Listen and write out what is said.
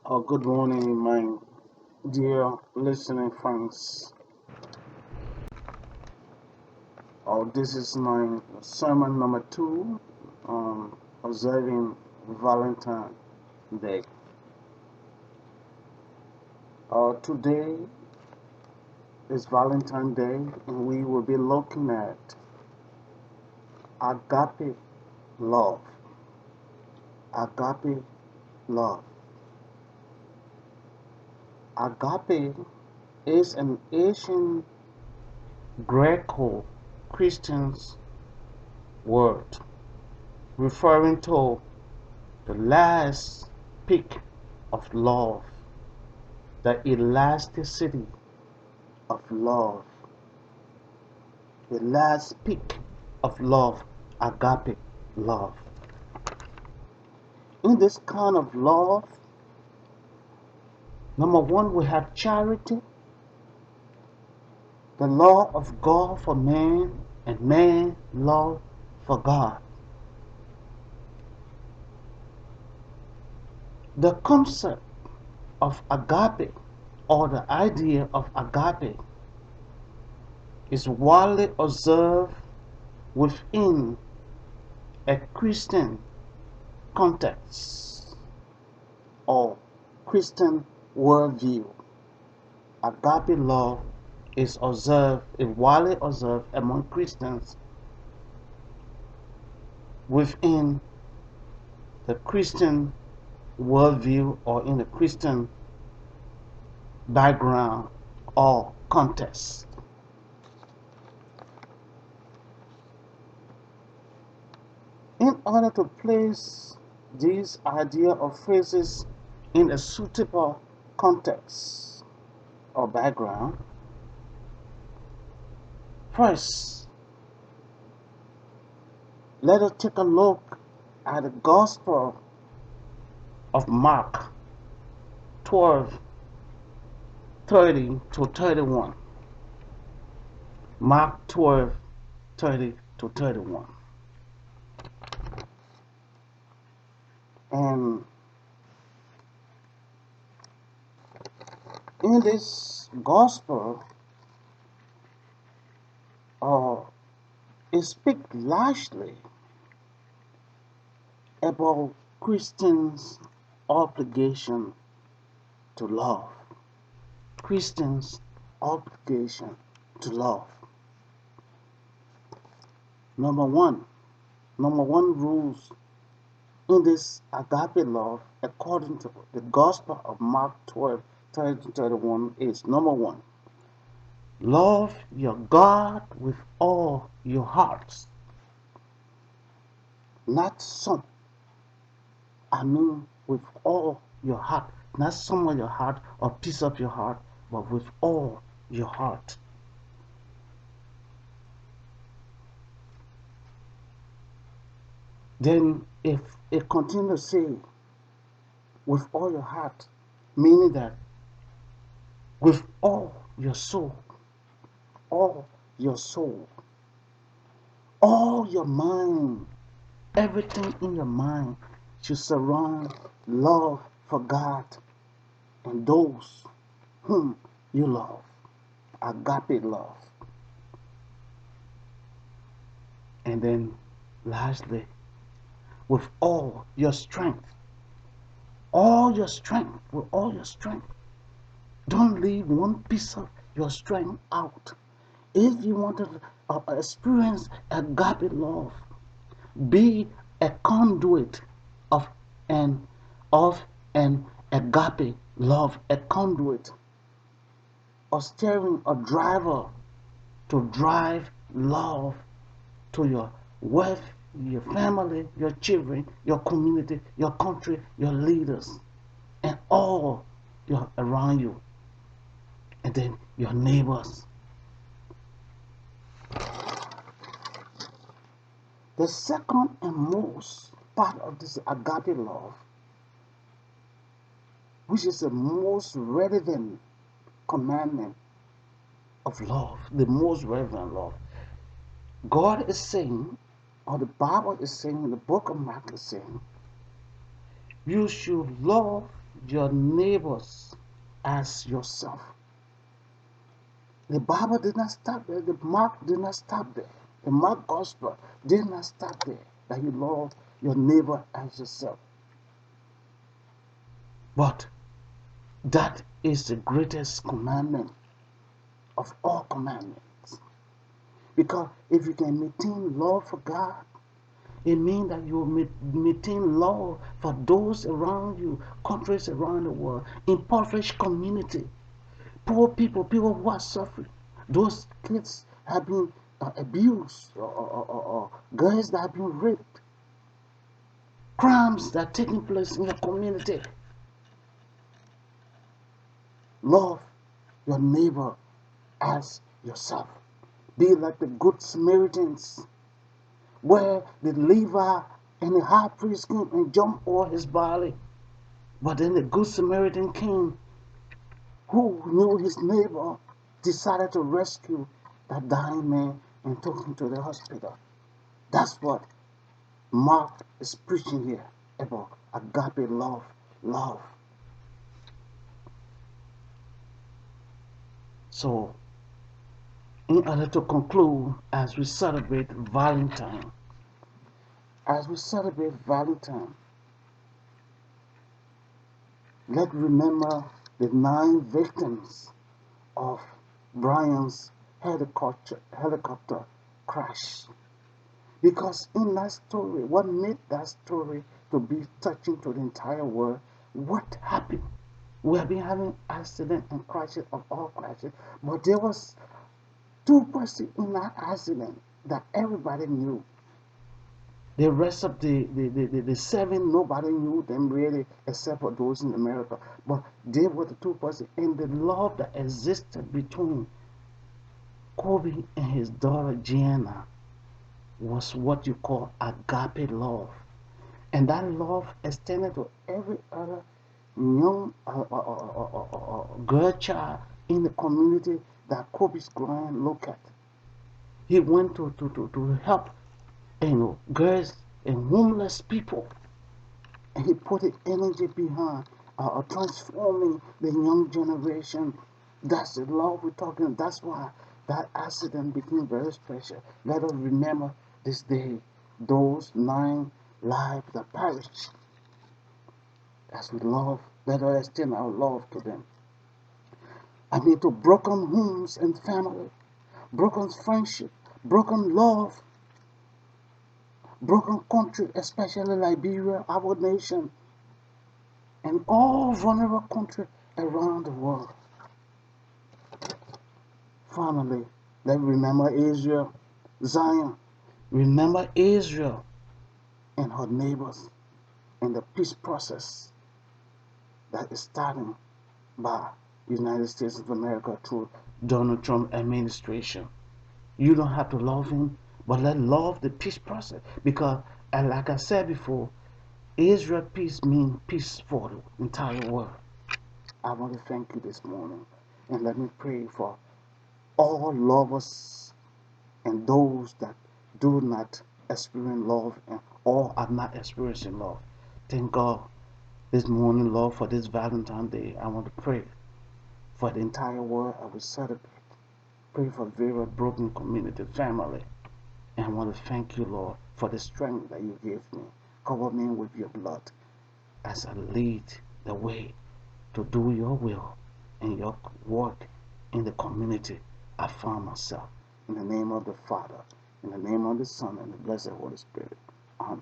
Good morning, my dear listening friends. This is my sermon number 2 on observing Valentine Day. Today is Valentine Day, and we will be looking at agape love. Agape love. Agape is an ancient Greco-Christian word referring to the last peak of love, the elasticity of love, the last peak of love, agape love. In this kind of love, number one, we have charity, the love of God for man, and man love for God. The concept of agape, or the idea of agape, is widely observed within a Christian context or Christian worldview. Agape love is widely observed among Christians within the Christian worldview or in the Christian background or context. In order to place these idea or phrases in a suitable context or background, first, let us take a look at the Gospel of Mark 12:30-31. Mark 12:30-31. And in this gospel, it speaks largely about Christians' obligation to love. Christians' obligation to love. Number one rules in this agape love, according to the Gospel of Mark 12:30-31, is number one, love your God with all your hearts. Not some. I mean with all your heart. Not some of your heart or piece of your heart, but with all your heart. Then if it continues to say, with all your heart, meaning that with all your soul, all your soul, all your mind, everything in your mind should surround love for God and those whom you love. Agape love. And then lastly, with all your strength. All your strength, with all your strength. Don't leave one piece of your strength out. If you want to experience agape love, be a conduit of an agape love, a conduit, or steering, a driver to drive love to your wife, your family, your children, your community, your country, your leaders, and all around you, and then your neighbors. The second and most part of this agape love, which is the most relevant commandment of love, the most relevant love, God is saying, or the Bible is saying, the book of Mark is saying, you should love your neighbors as yourself. The Bible did not stop there. The Mark did not stop there. The Mark Gospel did not stop there. That you love your neighbor as yourself. But that is the greatest commandment of all commandments. Because if you can maintain love for God, it means that you maintain love for those around you, countries around the world, impoverished community, poor people, people who are suffering. Those kids have been abused, or girls that have been raped, crimes that are taking place in the community. Love your neighbor as yourself. Be like the good Samaritans, where the Levi and the high priest came and jumped over his body. But then the good Samaritan king, who knew his neighbor, decided to rescue that dying man and took him to the hospital. That's what Mark is preaching here about agape love. Love. So, in order to conclude, as we celebrate Valentine, let's remember the 9 victims of Brian's helicopter crash. Because in that story, what made that story to be touching to the entire world, what happened? We have been having accidents and crashes of all crashes, but there was 2 persons in that accident that everybody knew. The rest of the 7, nobody knew them really, except for those in America. But they were the 2 persons, and the love that existed between Kobe and his daughter Gianna was what you call agape love. And that love extended to every other young girl child in the community that Kobe's grand look at. He went to help, girls and homeless people. And he put his energy behind transforming the young generation. That's the love we're talking about. That's why that accident became very special. Let us remember this day those 9 lives that perished. As we love, let us extend our love to them. I mean, to broken homes and family, broken friendship, broken love, broken country, especially Liberia, our nation, and all vulnerable countries around the world. Finally, let's remember Israel, Zion. Remember Israel and her neighbors and the peace process that is starting by the United States of America through Donald Trump administration. You don't have to love him, but let's love the peace process. Because, like I said before, Israel peace means peace for the entire world. I want to thank you this morning, and let me pray for all lovers and those that do not experience love and or are not experiencing love. Thank God this morning, Lord, for this Valentine's Day. I want to pray for the entire world. I will celebrate. Pray for very broken community, family. And I want to thank you, Lord, for the strength that you gave me. Cover me with your blood as I lead the way to do your will and your work in the community I found myself. In the name of the Father, in the name of the Son, and the blessed Holy Spirit. Amen.